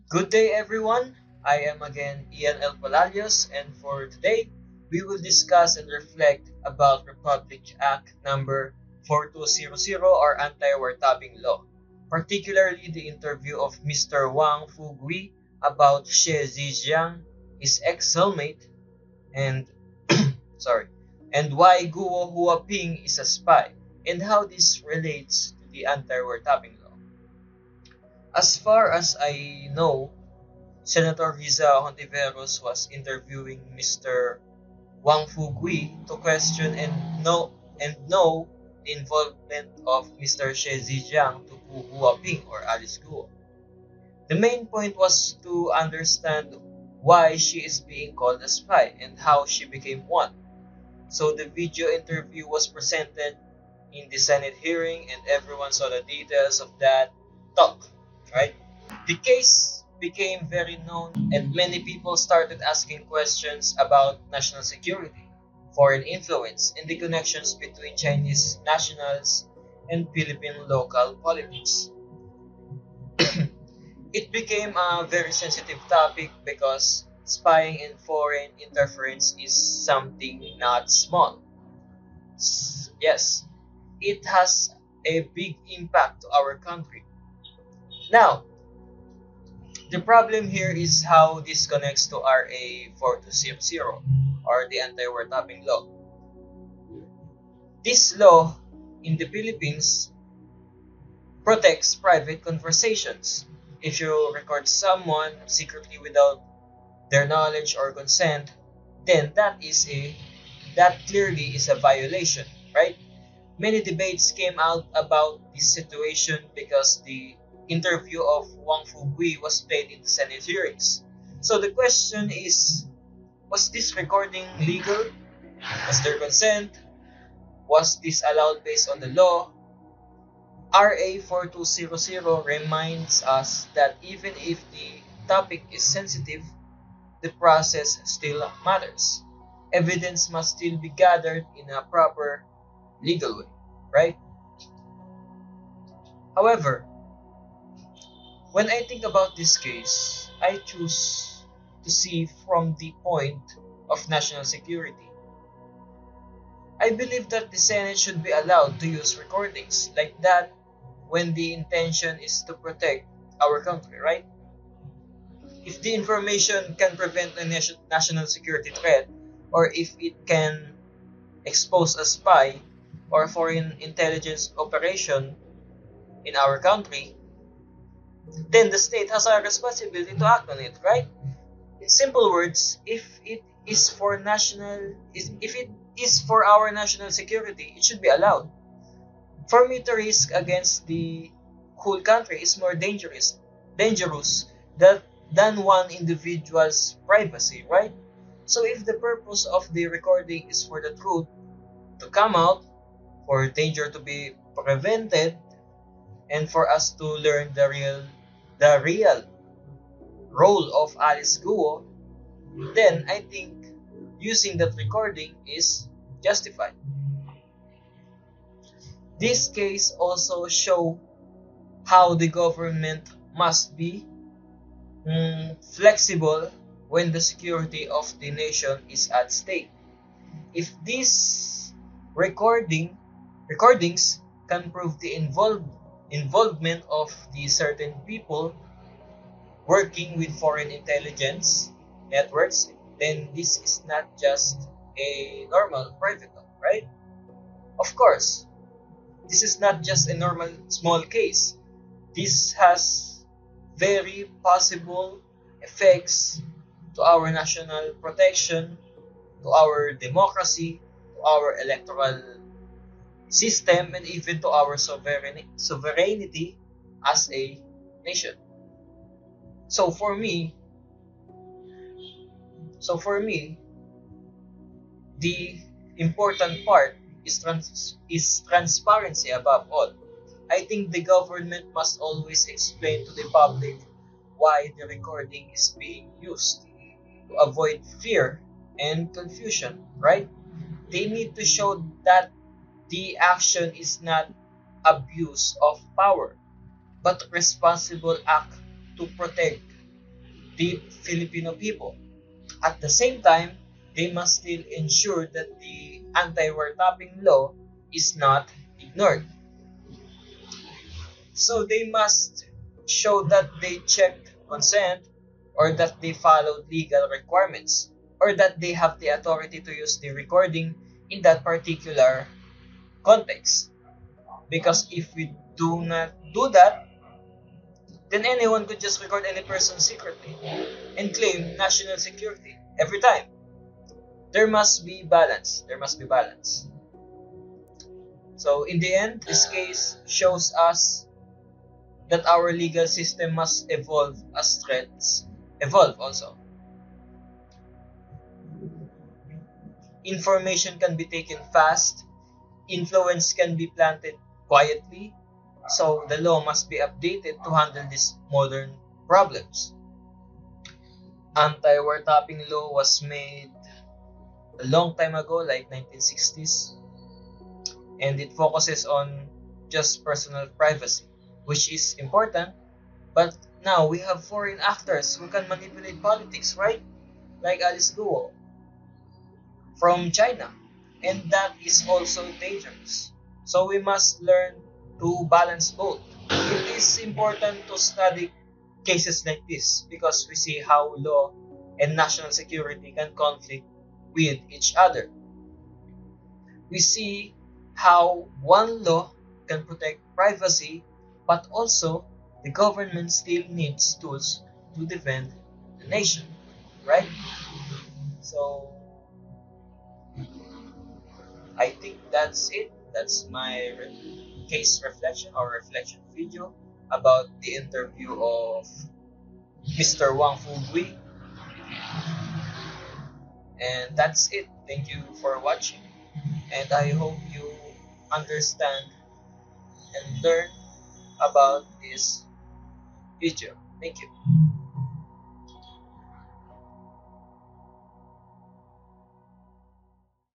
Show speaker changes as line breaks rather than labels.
Good day, everyone. I am again Ian L. Palacios, and for today, we will discuss and reflect about Republic Act number 4200 or Anti-Wiretapping Law, particularly the interview of Mr. Wang Fugui about Xie Zijiang, his ex-cellmate, and sorry, and why Guo Huaping is a spy, and how this relates to the Anti-Wiretapping Law. As far as I know, Senator Riza Hontiveros was interviewing Mr. Wang Fugui to question and know the involvement of Mr. Xie Zijiang to Gu Huaping or Alice Guo. The main point was to understand why she is being called a spy and how she became one. So the video interview was presented in the Senate hearing and everyone saw the details of that talk, right? The case became very known and many people started asking questions about national security, foreign influence, and the connections between Chinese nationals and Philippine local politics. It became a very sensitive topic because spying and foreign interference is something not small. Yes, it has a big impact to our country. Now, the problem here is how this connects to RA 4200 or the Anti-Wiretapping Law. This law in the Philippines protects private conversations. If you record someone secretly without their knowledge or consent, then that clearly is a violation, right? Many debates came out about this situation because the interview of Wang Fugui was played in the Senate hearings. So the question is, was this recording legal? Was there consent? Was this allowed based on the law? RA 4200 reminds us that even if the topic is sensitive, the process still matters. Evidence must still be gathered in a proper legal way, right? However, when I think about this case, I choose to see from the point of national security. I believe that the Senate should be allowed to use recordings like that when the intention is to protect our country, right? If the information can prevent a national security threat, or if it can expose a spy or foreign intelligence operation in our country, then the state has a responsibility to act on it, right? In simple words, if it is for our national security, it should be allowed. For me to risk against the whole country is more dangerous that than one individual's privacy, right? So if the purpose of the recording is for the truth to come out, for danger to be prevented, and for us to learn the real role of Alice Guo, then I think using that recording is justified. This case also show how the government must be flexible when the security of the nation is at stake. If these recording recordings can prove the involvement of the certain people working with foreign intelligence networks, then this is not just a normal private talk, right? Of course, this is not just a normal small case. This has very possible effects to our national protection, to our democracy, to our electoral system, and even to our sovereignty as a nation. So for me, so for me, the important part is transparency above all. I think the government must always explain to the public why the recording is being used to avoid fear and confusion, right? They need to show that the action is not abuse of power, but responsible act to protect the Filipino people. At the same time, they must still ensure that the anti-wiretapping law is not ignored. So they must show that they checked consent, or that they followed legal requirements, or that they have the authority to use the recording in that particular context. Because if we do not do that, then anyone could just record any person secretly and claim national security every time. There must be balance. There must be balance. So in the end, this case shows us that our legal system must evolve as threats evolve also. Information can be taken fast, influence can be planted quietly, so the law must be updated to handle these modern problems. Anti-wiretapping law was made a long time ago, like 1960s, and it focuses on just personal privacy, which is important. But now we have foreign actors who can manipulate politics, right? Like Alice Guo from China. And that is also dangerous. So we must learn to balance both. It is important to study cases like this because we see how law and national security can conflict with each other. We see how one law can protect privacy, but also the government still needs tools to defend the nation, right? So I think that's it. That's my case reflection or reflection video about the interview of Mr. Wang Fugui. And that's it. Thank you for watching. And I hope you understand and learn about this video. Thank you.